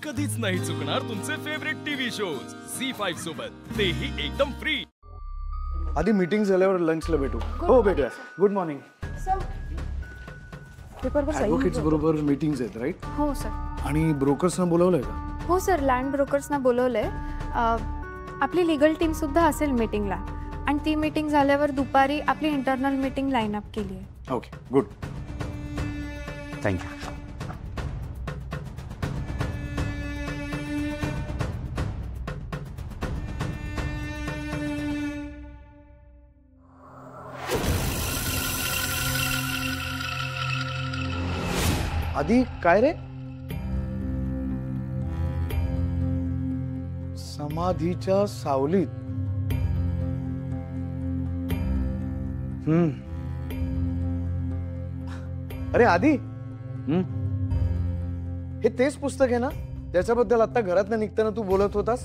कधीच नाही चुकणार तुमचे फेवरेट टीव्ही शोज झी5 सोबत, तेही एकदम फ्री। आधी मीटिंग झाल्यावर लंचला भेटू। हो भेटूया। Good morning sir. पेपरवर सही ॲडव्होकेट्स बरोबर मीटिंग्स आहेत राईट? हो सर। आणि ब्रोकर्सना बोलवलंय का? हो सर, लँड ब्रोकर्सना बोलवलंय। आपली लीगल टीम सुद्धा असेल मीटिंगला आणि ती मीटिंग झाल्यावर दुपारी आपली इंटरनल मीटिंग लाईन अप केली आहे। Okay good, thank you. आधी काय रे? समाधीच्या सावलीत। अरे आधी, हे तेच पुस्तक आहे ना ज्याच्याबद्दल आता घरातनं निघताना तू बोलत होतास?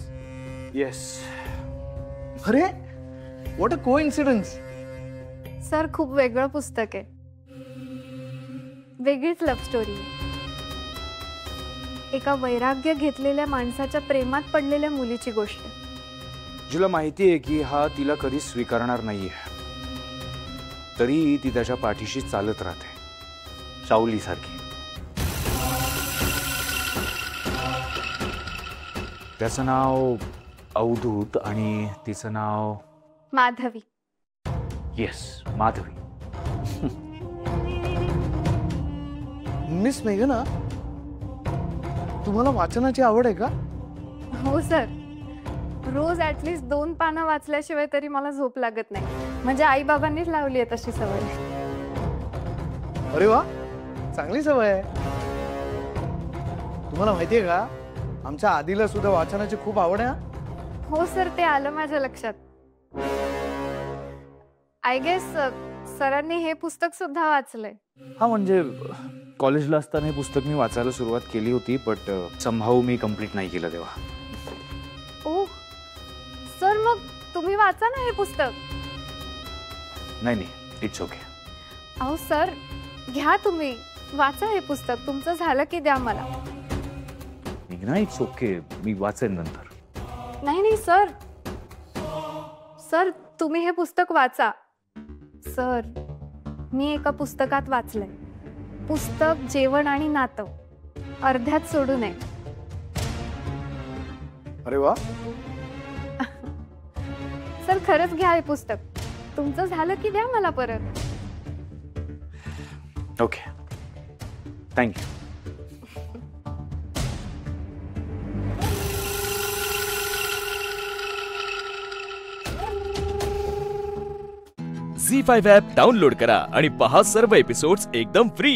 येस। अरे व्हॉट अ कोइन्सिडन्स। सर, खूप वेगळं पुस्तक आहे, वेगळीच लव्ह स्टोरी आहे। एका वैराग्य घेतलेल्या माणसाच्या प्रेमात पडलेल्या मुलीची गोष्ट। जिला माहिती आहे की हा तिला कधीच स्वीकारणार नाहीये, तरी ती त्याच्या पाठीशी चालत राहते, सावली सारखी। त्याचं नाव अवधूत आणि तिचं नाव माधवी। येस, माधवी। मिस मेघना, तुम्हाला वाचनाची आवड आहे का? हो सर, रोज ॲटलीस्ट 2 पानं वाचल्याशिवाय तरी मला झोप लागत नाही। म्हणजे आई बाबांनीच लावली आहे तशी सवय। अरे वा, चांगली सवय आहे। तुम्हाला माहिती आहे का, आमच्या आधीला सुद्धा वाचनाची खूप आवड आहे। हो सर, ते आलं माझ्या लक्षात। आय गेस सरांनी हे पुस्तक सुद्धा वाचलंय। हा, म्हणजे कॉलेजला असताना हे पुस्तक मी वाचायला सुरुवात केली होती, बट समहाऊ मी कंप्लीट नाही केलं तेव्हा। ओह सर, मग तुम्ही वाचा ना हे पुस्तक। नाही, इट्स ओके। अहो सर, घ्या तुम्ही, वाचा हे पुस्तक। तुमचं झालं की द्या मला। इट्स ओके, मी वाचेन नंतर। नाही सर, सर तुम्ही हे पुस्तक वाचा। सर, मी एका पुस्तकात वाचलंय, पुस्तक जेवण आणि नातं अर्ध्यात सोडू नये। अरे वा। सर, खरंच घ्या हे पुस्तक। तुमचं झालं की द्या मला परत। Okay, thank you. Zee five app download करा आणि पहा सर्व एपिसोड्स एकदम फ्री।